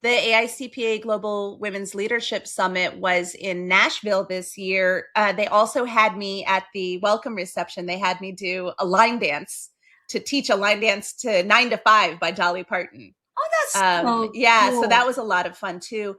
The AICPA Global Women's Leadership Summit was in Nashville this year. They also had me at the welcome reception. They had me do a line dance to teach a line dance to 9 to 5 by Dolly Parton. Oh, that's so yeah, cool. So that was a lot of fun too.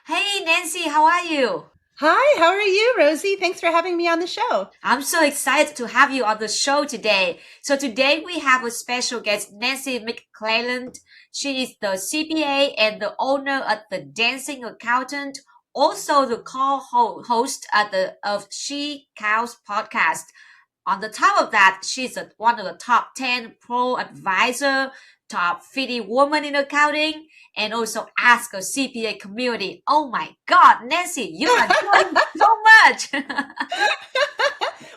Hey, Nancy, how are you? Hi, how are you, Rosey? Thanks for having me on the show. I'm so excited to have you on the show today. So today we have a special guest, Nancy McClelland. She is the CPA and the owner of the Dancing Accountant, also the co-host of She Cows podcast. On the top of that, she's one of the top 10 pro advisor, top 50 women in accounting, and also Ask a CPA community. Oh my God, Nancy, you are doing so much.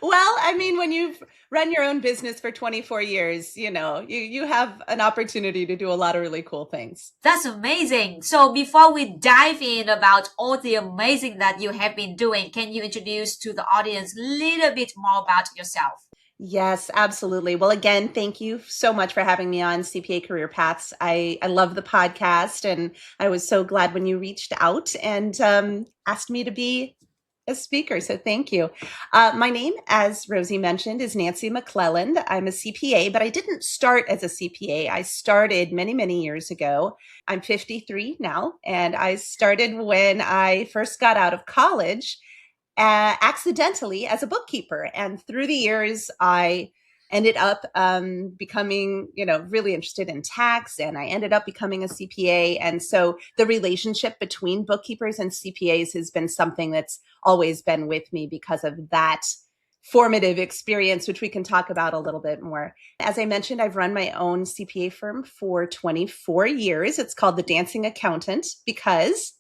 Well, I mean, when you've run your own business for 24 years, you have an opportunity to do a lot of really cool things. That's amazing. So before we dive in about all the amazing that you have been doing, can you introduce to the audience a little bit more about yourself? Yes, absolutely. Well, again, thank you so much for having me on CPA Career Paths. I love the podcast, and I was so glad when you reached out and asked me to be a speaker. So thank you. My name, as Rosey mentioned, is Nancy McClelland. I'm a CPA, but I didn't start as a CPA. I started many, many years ago. I'm 53 now, and I started when I first got out of college, accidentally as a bookkeeper. And through the years, I ended up becoming, really interested in tax, and I ended up becoming a CPA. And so the relationship between bookkeepers and CPAs has been something that's always been with me because of that formative experience, which we can talk about a little bit more. As I mentioned, I've run my own CPA firm for 24 years. It's called The Dancing Accountant because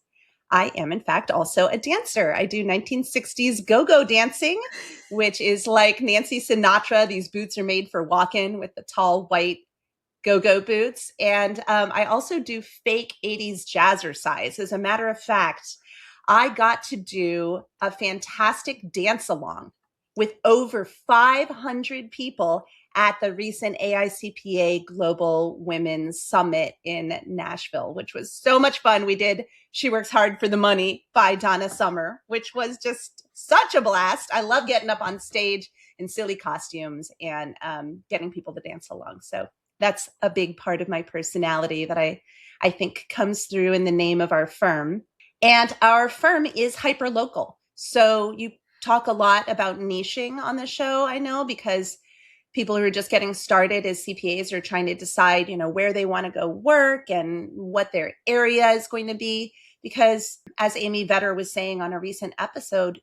I am, in fact, also a dancer. I do 1960s go-go dancing, which is like Nancy Sinatra. These boots are made for walking with the tall white go-go boots. And I also do fake 80s jazzercise. As a matter of fact, I got to do a fantastic dance-along with over 500 people at the recent AICPA Global Women's Summit in Nashville, which was so much fun. We did She Works Hard for the Money by Donna Summer, which was just such a blast. I love getting up on stage in silly costumes and getting people to dance along. So that's a big part of my personality that I think comes through in the name of our firm. And our firm is hyper-local. So you talk a lot about niching on the show, I know, because people who are just getting started as CPAs are trying to decide, where they want to go work and what their area is going to be. Because as Amy Vetter was saying on a recent episode,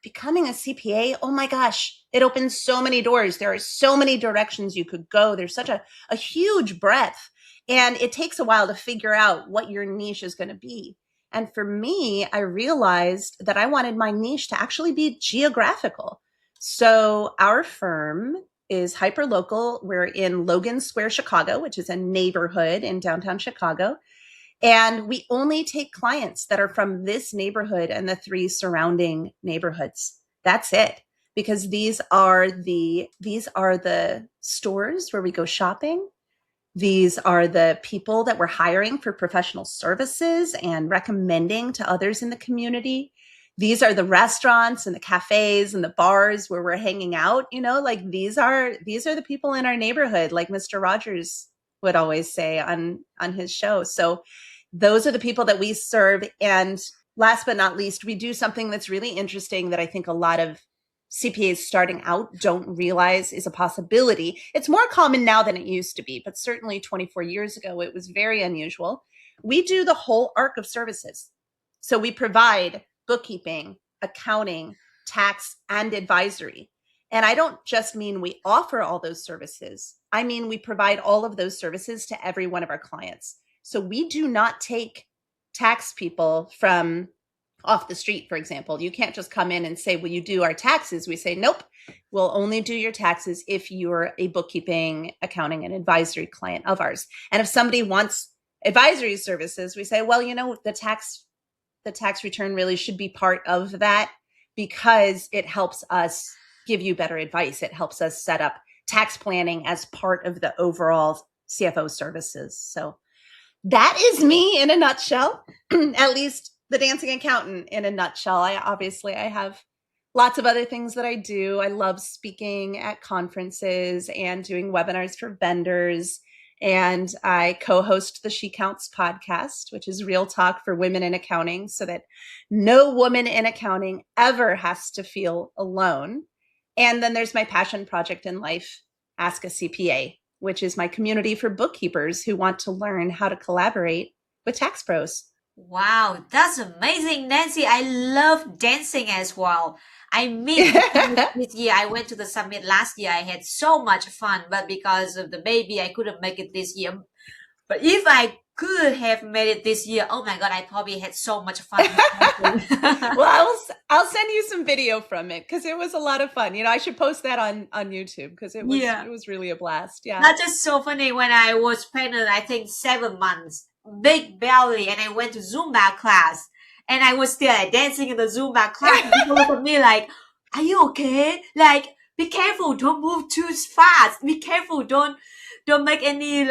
becoming a CPA, oh my gosh, it opens so many doors. There are so many directions you could go. There's such a huge breadth. And it takes a while to figure out what your niche is going to be. And for me, I realized that I wanted my niche to actually be geographical. So our firm is hyper-local. We're in Logan Square, Chicago, which is a neighborhood in downtown Chicago. And we only take clients that are from this neighborhood and the 3 surrounding neighborhoods. That's it. Because these are the stores where we go shopping. These are the people that we're hiring for professional services and recommending to others in the community. These are the restaurants and the cafes and the bars where we're hanging out, these are the people in our neighborhood, like Mr. Rogers would always say on his show. So those are the people that we serve. And last but not least, we do something that's really interesting that I think a lot of CPAs starting out don't realize is a possibility. It's more common now than it used to be, but certainly 24 years ago, it was very unusual. We do the whole arc of services. So we provide bookkeeping, accounting, tax, and advisory. And I don't just mean we offer all those services. I mean, we provide all of those services to every one of our clients. So we do not take tax people from off the street, for example. You can't just come in and say, will you do our taxes? We say, nope, we'll only do your taxes if you're a bookkeeping, accounting, and advisory client of ours. And if somebody wants advisory services, we say, well, the tax return really should be part of that because it helps us give you better advice. It helps us set up tax planning as part of the overall CFO services. So that is me in a nutshell, at least the dancing accountant in a nutshell. I have lots of other things that I do. I love speaking at conferences and doing webinars for vendors. And I co-host the She Counts podcast, which is real talk for women in accounting, so that no woman in accounting ever has to feel alone. And then there's my passion project in life, Ask a CPA, which is my community for bookkeepers who want to learn how to collaborate with tax pros. Wow, that's amazing, Nancy. I love dancing as well. I missed this year. I went to the summit last year. I had so much fun, but because of the baby, I couldn't make it this year. But if I could have made it this year, oh my God, I probably had so much fun. Well, I'll send you some video from it because it was a lot of fun. I should post that on YouTube because it was really a blast. Yeah. That's just so funny. When I was pregnant, I think 7 months, big belly, and I went to Zumba class. And I was still dancing in the Zumba class. And people look at me like, are you okay? Like, be careful. Don't move too fast. Be careful. Don't make any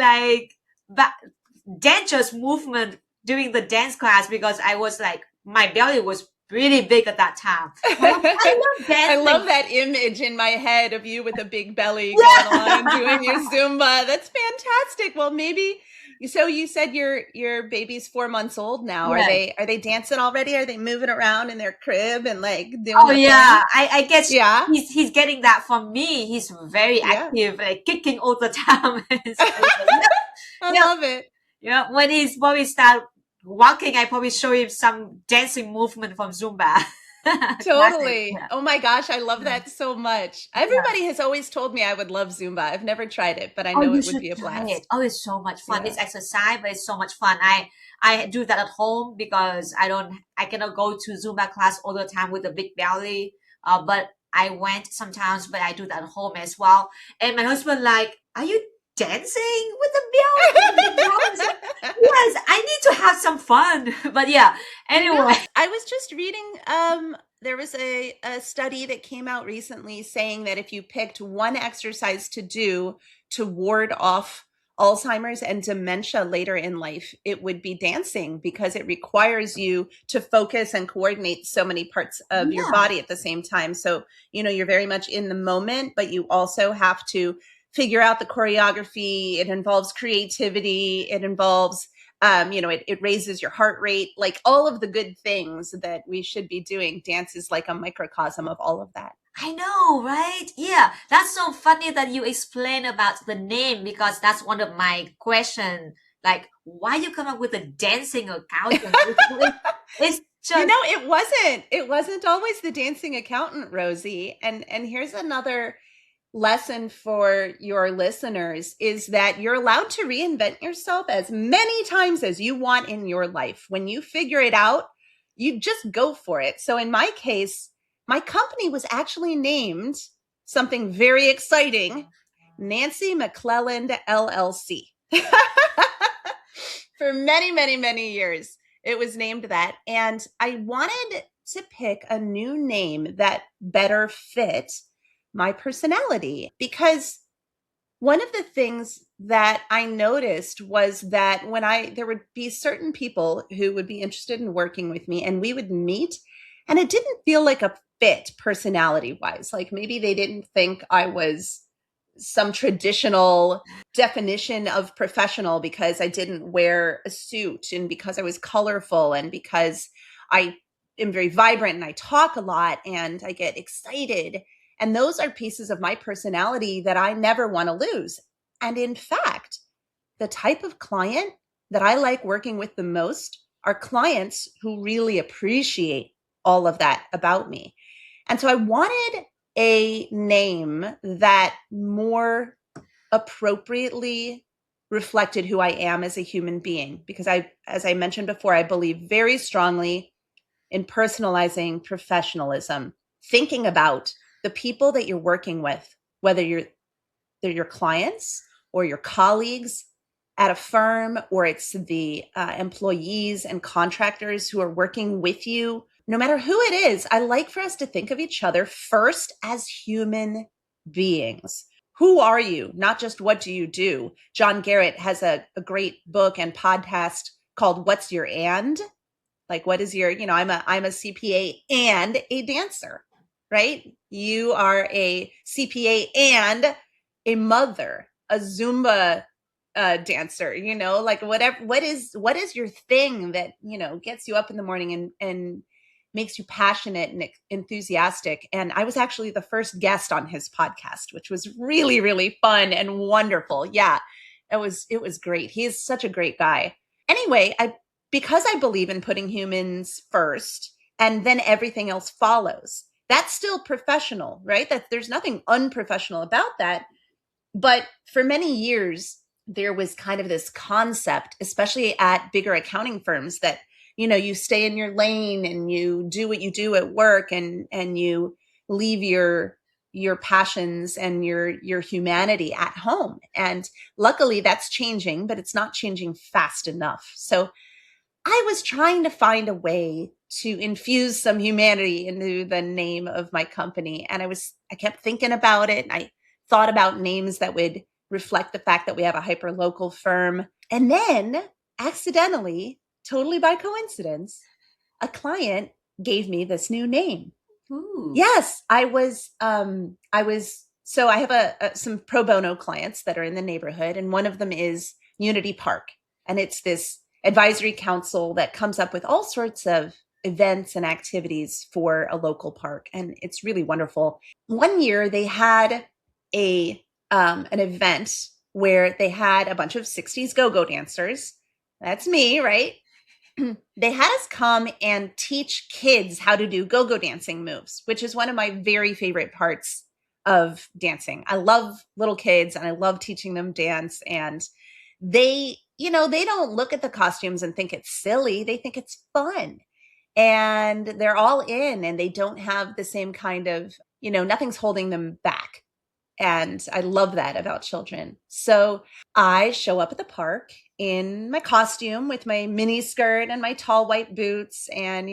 dangerous movement during the dance class, because I was like, my belly was really big at that time. I love dancing. I love that image in my head of you with a big belly going on and doing your Zumba. That's fantastic. Well, maybe. So you said your baby's 4 months old now. Right. Are they dancing already? Are they moving around in their crib and like doing? Oh yeah, I guess yeah. He's getting that from me. He's very active, like kicking all the time. I love it. Yeah, when he's probably start walking, I probably show him some dancing movement from Zumba. Totally. Yeah. Oh my gosh, I love that so much. Everybody has always told me I would love Zumba. I've never tried it, but I know it would be a blast. Oh, it's so much fun. It's exercise, but it's so much fun. I do that at home because I cannot go to Zumba class all the time with a big belly. But I went sometimes, but I do that at home as well. And my husband like, are you dancing with the belly? Yes, I need to have some fun. But yeah, anyway. I was just reading, there was a study that came out recently saying that if you picked one exercise to do to ward off Alzheimer's and dementia later in life, it would be dancing, because it requires you to focus and coordinate so many parts of your body at the same time. So, you're very much in the moment, but you also have to figure out the choreography. It involves creativity. It involves, it raises your heart rate, like all of the good things that we should be doing. Dance is like a microcosm of all of that. I know, right? Yeah, that's so funny that you explain about the name, because that's one of my questions. Like, why you come up with a dancing accountant? It's just... it wasn't always the dancing accountant, Rosey. And here's another lesson for your listeners, is that you're allowed to reinvent yourself as many times as you want in your life. When you figure it out, you just go for it. So in my case, my company was actually named something very exciting, Nancy McClelland LLC. For many, many, many years, it was named that. And I wanted to pick a new name that better fit my personality, because one of the things that I noticed was that there would be certain people who would be interested in working with me, and we would meet, and it didn't feel like a fit personality wise. Like maybe they didn't think I was some traditional definition of professional because I didn't wear a suit, and because I was colorful, and because I am very vibrant and I talk a lot and I get excited. And those are pieces of my personality that I never want to lose. And in fact, the type of client that I like working with the most are clients who really appreciate all of that about me. And so I wanted a name that more appropriately reflected who I am as a human being, because as I mentioned before, I believe very strongly in personalizing professionalism, thinking about the people that you're working with, whether they're your clients or your colleagues at a firm, or it's the employees and contractors who are working with you. No matter who it is, I like for us to think of each other first as human beings who are you? Not just what do you do? John Garrett has a great book and podcast called What's Your And? Like, what is your, I'm a CPA and a dancer, right? You are a CPA and a mother, a Zumba dancer, like whatever, what is your thing that, gets you up in the morning and makes you passionate and enthusiastic. And I was actually the first guest on his podcast, which was really, really fun and wonderful. Yeah, it was great. He is such a great guy. Anyway, because I believe in putting humans first and then everything else follows. That's still professional, right? That there's nothing unprofessional about that. But for many years, there was kind of this concept, especially at bigger accounting firms, that, you stay in your lane and you do what you do at work and you leave your passions and your humanity at home. And luckily that's changing, but it's not changing fast enough. So I was trying to find a way to infuse some humanity into the name of my company. And I kept thinking about it. And I thought about names that would reflect the fact that we have a hyper-local firm. And then accidentally, totally by coincidence, a client gave me this new name. Ooh. Yes, so I have some pro bono clients that are in the neighborhood. And one of them is Unity Park. And it's this advisory council that comes up with all sorts of events and activities for a local park. And it's really wonderful. One year they had an event where they had a bunch of 60s go-go dancers. That's me, right? They had us come and teach kids how to do go-go dancing moves, which is one of my very favorite parts of dancing. I love little kids and I love teaching them dance. And they don't look at the costumes and think it's silly. They think it's fun. And they're all in and they don't have the same kind of, nothing's holding them back. And I love that about children. So I show up at the park in my costume with my mini skirt and my tall white boots and,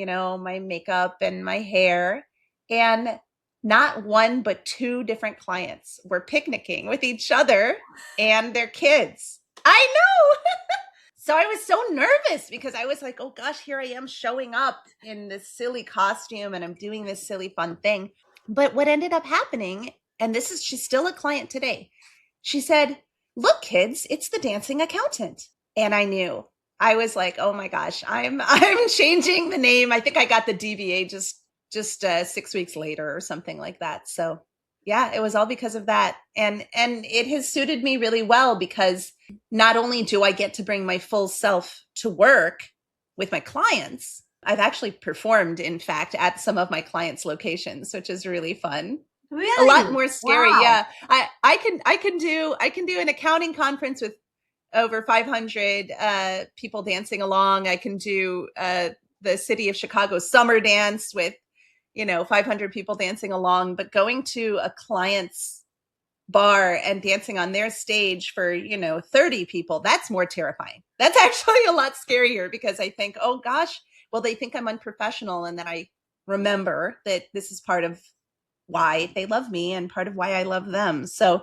my makeup and my hair. And not one, but two different clients were picnicking with each other and their kids. I know. So I was so nervous because I was like, oh gosh, here I am showing up in this silly costume and I'm doing this silly fun thing. But what ended up happening, and she's still a client today. She said, look, kids, it's the dancing accountant. And I knew. I was like, oh my gosh, I'm changing the name. I think I got the DBA just 6 weeks later or something like that. So yeah, it was all because of that. And it has suited me really well because not only do I get to bring my full self to work with my clients, I've actually performed, in fact, at some of my clients' locations, which is really fun. Really? A lot more scary. Wow. Yeah. I can do an accounting conference with over 500 people dancing along. I can do the city of Chicago summer dance with 500 people dancing along, but going to a client's bar and dancing on their stage for 30 people, that's more terrifying. That's actually a lot scarier because I think, oh gosh, well, they think I'm unprofessional. And then I remember that this is part of why they love me and part of why I love them. So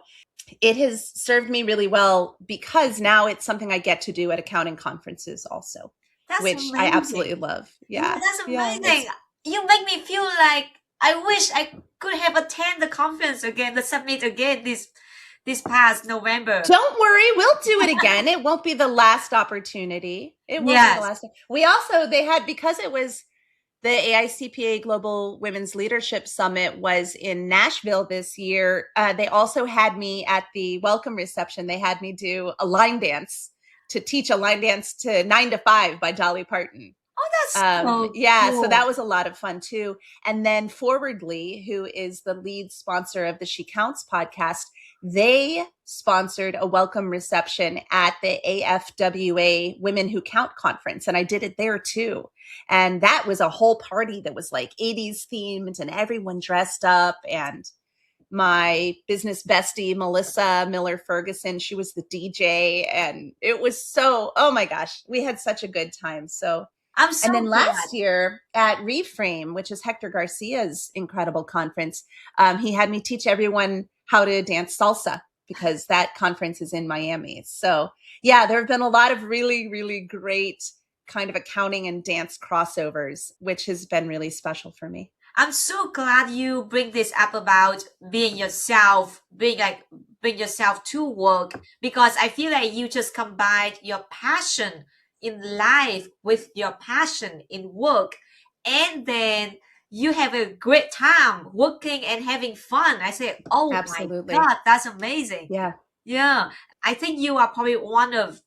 it has served me really well because now it's something I get to do at accounting conferences also, which amazing. I absolutely love. Yeah. That's amazing. You make me feel like I wish I could have attended the conference again, the summit again this past November. Don't worry, we'll do it again. It won't be the last opportunity. It won't be the last. Because it was the AICPA Global Women's Leadership Summit was in Nashville this year. They also had me at the welcome reception. They had me do a line dance to teach a line dance to 9 to 5 by Dolly Parton. Oh, that's cool. So that was cool. a lot of fun too. And then Forwardly, who is the lead sponsor of the She Counts podcast, they sponsored a welcome reception at the AFWA Women Who Count conference. And I did it there too. And that was a whole party that was like 80s themed and everyone dressed up. And my business bestie, Melissa Miller Ferguson, she was the DJ. And it was oh my gosh, we had such a good time. So I'm so and then glad. last year at Reframe, which is Hector Garcia's incredible conference, he had me teach everyone how to dance salsa. because that conference is in Miami. So yeah, there have been a lot of really, really great kind of accounting and dance crossovers, which has been really special for me. I'm so glad you bring this up about being yourself, bring yourself to work, because I feel like you just combine your passion in life with your passion in work, and then you have a great time working and having fun. I say, oh my Absolutely. God, that's amazing. Yeah. Yeah. I think you are probably one of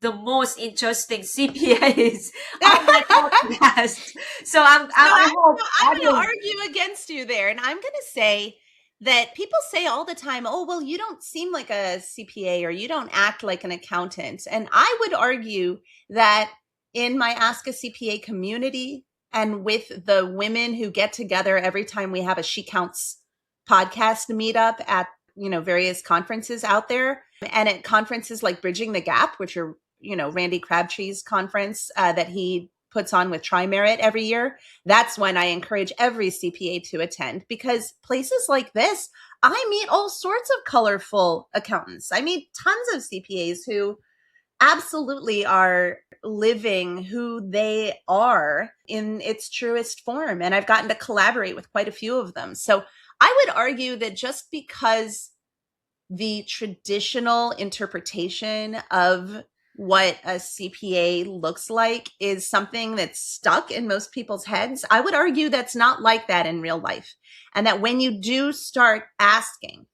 the most interesting CPAs on my podcast. So I hope I'm going to audience. argue against you there. And I'm going to say that people say all the time, oh, well, you don't seem like a CPA or you don't act like an accountant. And I would argue that in my Ask a CPA community and with the women who get together every time we have a She Counts podcast meetup at, various conferences out there, and at conferences like Bridging the Gap, which are, Randy Crabtree's conference that he puts on with Tri-Merit every year. That's when I encourage every CPA to attend, because places like this, I meet all sorts of colorful accountants. I meet tons of CPAs who absolutely are living who they are in its truest form. And I've gotten to collaborate with quite a few of them. So I would argue that just because the traditional interpretation of what a CPA looks like is something that's stuck in most people's heads, I would argue that's not like that in real life. And that when you do start asking,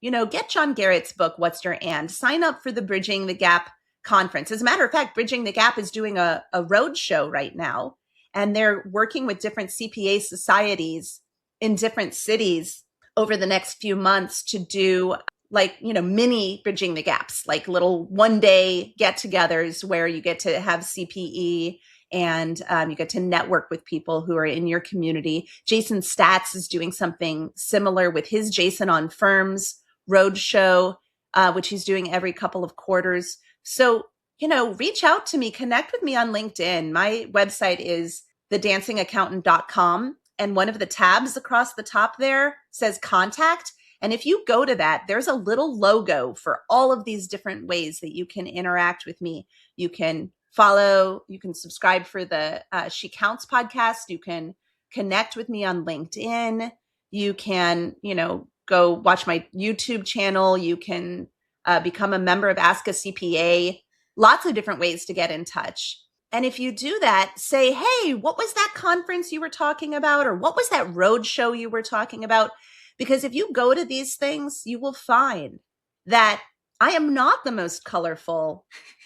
get John Garrett's book, What's Your And? Sign up for the Bridging the Gap conference. As a matter of fact, Bridging the Gap is doing a road show right now, and they're working with different CPA societies in different cities over the next few months to do mini Bridging the Gaps, like little one-day get-togethers where you get to have CPE and you get to network with people who are in your community. Jason Statz is doing something similar with his Jason on Firms roadshow, which he's doing every couple of quarters. So, reach out to me, connect with me on LinkedIn. My website is thedancingaccountant.com. And one of the tabs across the top there says contact. And if you go to that, there's a little logo for all of these different ways that you can interact with me. You can follow, you can subscribe for the She Counts podcast. You can connect with me on LinkedIn. You can, go watch my YouTube channel. You can become a member of Ask a CPA. Lots of different ways to get in touch. And if you do that, say, hey, what was that conference you were talking about? Or what was that road show you were talking about? Because if you go to these things, you will find that I am not the most colorful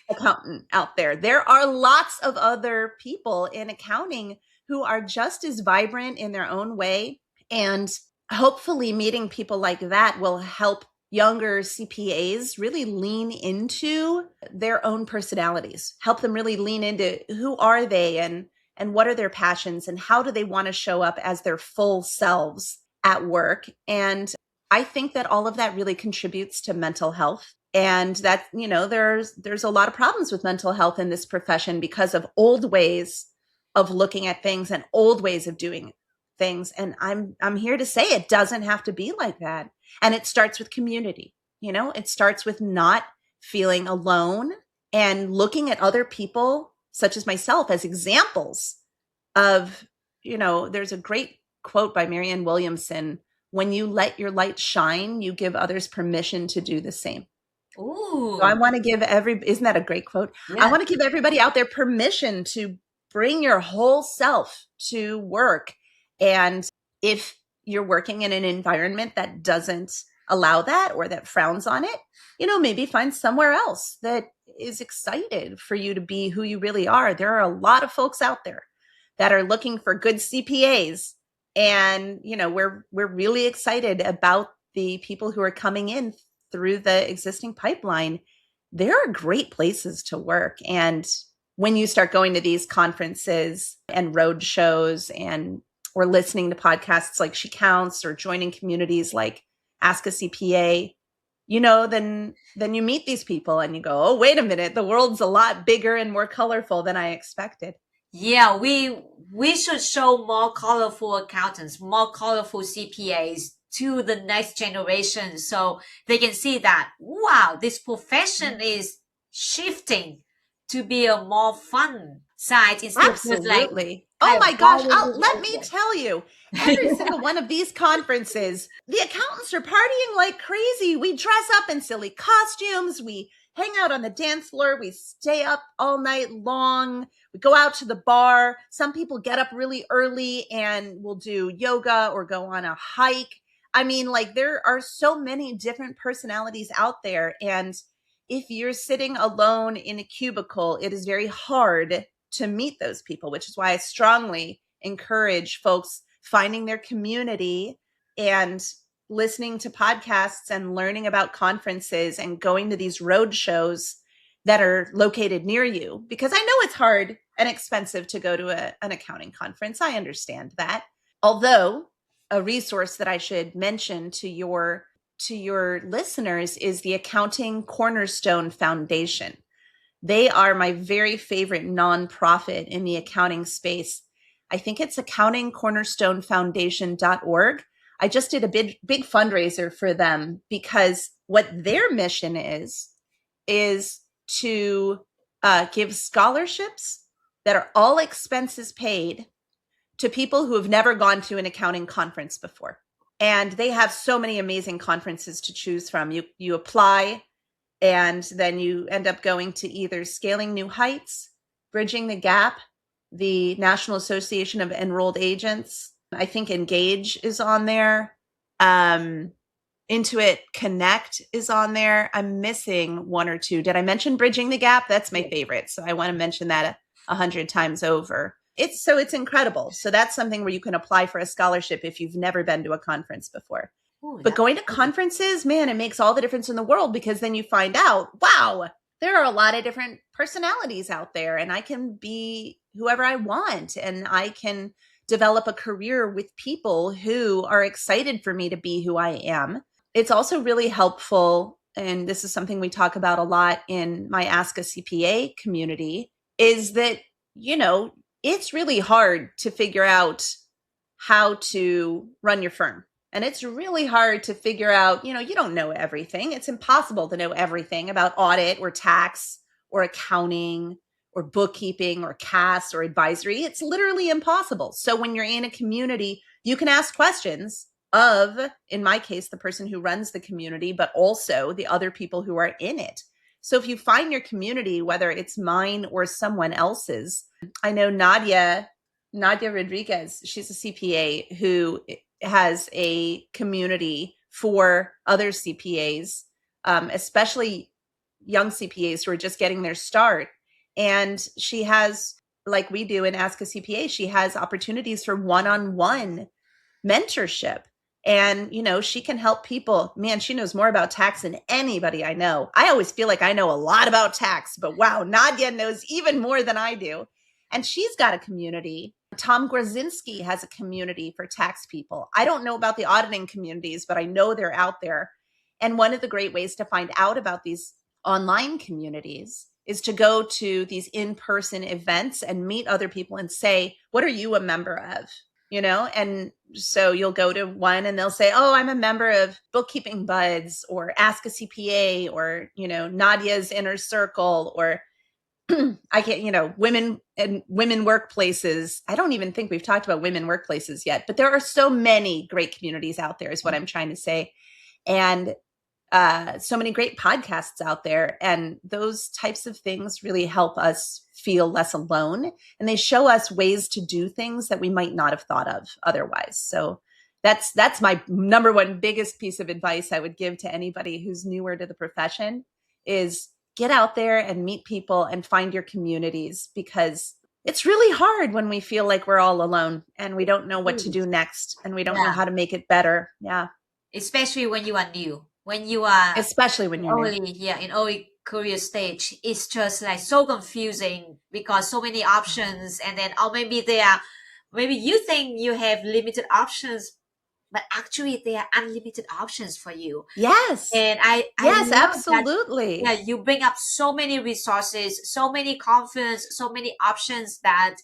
accountant out there. There are lots of other people in accounting who are just as vibrant in their own way. And hopefully meeting people like that will help younger CPAs really lean into their own personalities, help them really lean into who are they and what are their passions and how do they want to show up as their full selves at work. And I think that all of that really contributes to mental health. And that, there's a lot of problems with mental health in this profession because of old ways of looking at things and old ways of doing things. And I'm here to say it doesn't have to be like that. And it starts with community. It starts with not feeling alone and looking at other people, such as myself, as examples of, there's a great quote by Marianne Williamson: when you let your light shine, you give others permission to do the same. Ooh. So I want to give isn't that a great quote? Yeah. I want to give everybody out there permission to bring your whole self to work. And if you're working in an environment that doesn't allow that or that frowns on it, maybe find somewhere else that is excited for you to be who you really are. There are a lot of folks out there that are looking for good CPAs. And, we're really excited about the people who are coming in through the existing pipeline. There are great places to work. And when you start going to these conferences and road shows or listening to podcasts like She Counts or joining communities like Ask a CPA, then you meet these people and you go, oh, wait a minute, the world's a lot bigger and more colorful than I expected. Yeah, we should show more colorful accountants, more colorful CPAs to the next generation, so they can see that, wow, this profession is shifting to be a more fun side instead of just like Absolutely. Oh kind of my gosh, boring with let me tell you, every single one of these conferences, the accountants are partying like crazy. We dress up in silly costumes. We hang out on the dance floor. We stay up all night long. We go out to the bar. Some people get up really early and will do yoga or go on a hike. I mean, like, there are so many different personalities out there. And if you're sitting alone in a cubicle, it is very hard to meet those people, which is why I strongly encourage folks finding their community and listening to podcasts and learning about conferences and going to these road shows that are located near you. Because I know it's hard and expensive to go to an accounting conference. I understand that. Although a resource that I should mention to your listeners is the Accounting Cornerstone Foundation. They are my very favorite nonprofit in the accounting space. I think it's accountingcornerstonefoundation.org. I just did a big fundraiser for them because what their mission is to give scholarships that are all expenses paid to people who have never gone to an accounting conference before. And they have so many amazing conferences to choose from. You apply, and then you end up going to either Scaling New Heights, Bridging the Gap, the National Association of Enrolled Agents. I think Engage is on there. Intuit Connect is on there. I'm missing one or two. Did I mention Bridging the Gap? That's my favorite. So I want to mention that 100 times over. It's incredible. So that's something where you can apply for a scholarship if you've never been to a conference before. Ooh, but going to conferences, man, it makes all the difference in the world, because then you find out, wow, there are a lot of different personalities out there, and I can be whoever I want, and I can develop a career with people who are excited for me to be who I am. It's also really helpful, and this is something we talk about a lot in my Ask a CPA community, is that, it's really hard to figure out how to run your firm. And it's really hard to figure out, you don't know everything. It's impossible to know everything about audit or tax or accounting or bookkeeping or CAS or advisory. It's literally impossible. So when you're in a community, you can ask questions of, in my case, the person who runs the community, but also the other people who are in it. So if you find your community, whether it's mine or someone else's, I know Nadia Rodriguez, she's a CPA who has a community for other CPAs, especially young CPAs who are just getting their start. And she has, like we do in Ask a CPA, she has opportunities for one-on-one mentorship. And, she can help people. Man, she knows more about tax than anybody I know. I always feel like I know a lot about tax, but wow, Nadia knows even more than I do. And she's got a community. Tom Grzinski has a community for tax people. I don't know about the auditing communities, but I know they're out there. And one of the great ways to find out about these online communities is to go to these in-person events and meet other people and say, what are you a member of? And so you'll go to one and they'll say, oh, I'm a member of Bookkeeping Buds or Ask a CPA or, Nadia's Inner Circle, or I can't, women and women workplaces. I don't even think we've talked about women workplaces yet, but there are so many great communities out there is what I'm trying to say. And so many great podcasts out there. And those types of things really help us feel less alone. And they show us ways to do things that we might not have thought of otherwise. So that's my number one biggest piece of advice I would give to anybody who's newer to the profession is get out there and meet people and find your communities, because it's really hard when we feel like we're all alone and we don't know what to do next and we don't know how to make it better. Yeah. Especially when you are new. When you are especially when you're early, in early career stage, it's just like so confusing because so many options, and then maybe you think you have limited options, but actually there are unlimited options for you. Yes. And I yes, absolutely. You bring up so many resources, so many conferences, so many options that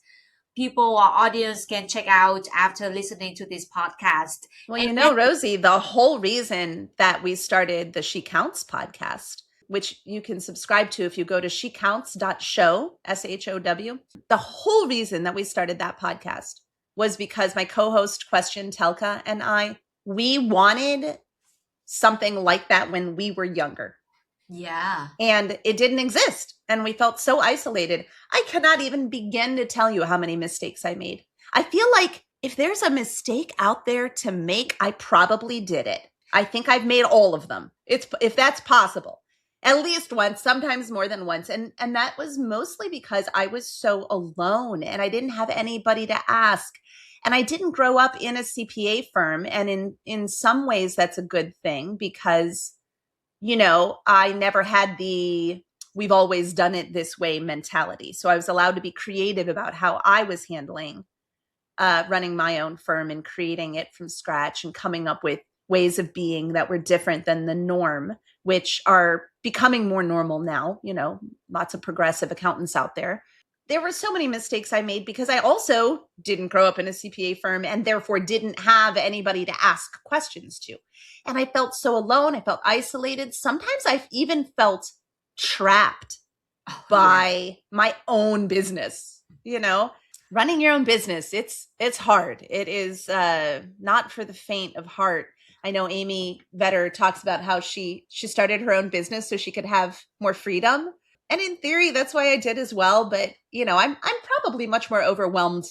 people or audience can check out after listening to this podcast? Well, And Rosey, the whole reason that we started the She Counts podcast, which you can subscribe to if you go to shecounts.show, SHOW. The whole reason that we started that podcast was because my co-host Question Telka and we wanted something like that when we were younger. yeah. And it didn't exist. And we felt so isolated. I cannot even begin to tell you how many mistakes I made. I feel like if there's a mistake out there to make, I probably did it. I think I've made all of them. If that's possible. At least once, sometimes more than once. And that was mostly because I was so alone and I didn't have anybody to ask. And I didn't grow up in a CPA firm. And in some ways, that's a good thing because, I never had the we've always done it this way mentality. So I was allowed to be creative about how I was handling running my own firm and creating it from scratch and coming up with ways of being that were different than the norm, which are becoming more normal now. Lots of progressive accountants out there. There were so many mistakes I made because I also didn't grow up in a CPA firm and therefore didn't have anybody to ask questions to. And I felt so alone. I felt isolated. Sometimes I've even felt trapped by my own business. Running your own business, it's hard. It is not for the faint of heart. I know Amy Vetter talks about how she started her own business so she could have more freedom. And in theory, that's why I did as well. But, I'm probably much more overwhelmed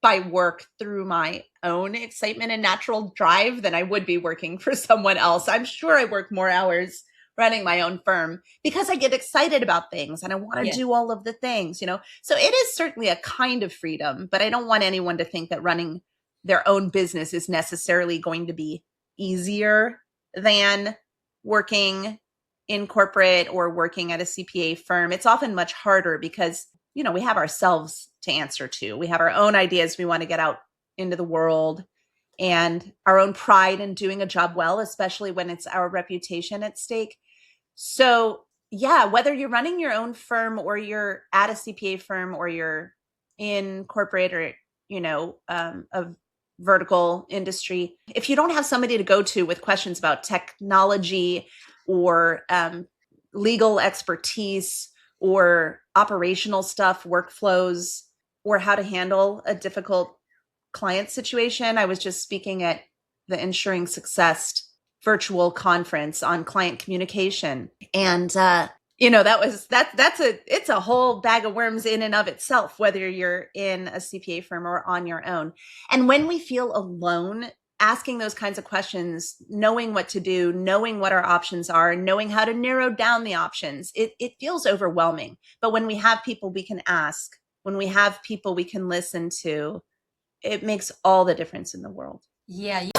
by work through my own excitement and natural drive than I would be working for someone else. I'm sure I work more hours running my own firm because I get excited about things and I want to do all of the things, So it is certainly a kind of freedom, but I don't want anyone to think that running their own business is necessarily going to be easier than working in corporate or working at a CPA firm. It's often much harder because, we have ourselves to answer to. We have our own ideas we want to get out into the world and our own pride in doing a job well, especially when it's our reputation at stake. So, whether you're running your own firm or you're at a CPA firm or you're in corporate or, a vertical industry, if you don't have somebody to go to with questions about technology or legal expertise or operational stuff, workflows, or how to handle a difficult client situation. I was just speaking at the Ensuring Success virtual conference on client communication. And, it's a whole bag of worms in and of itself, whether you're in a CPA firm or on your own. And when we feel alone, asking those kinds of questions, knowing what to do, knowing what our options are, knowing how to narrow down the options, it feels overwhelming. But when we have people we can ask, when we have people we can listen to, it makes all the difference in the world. Yeah.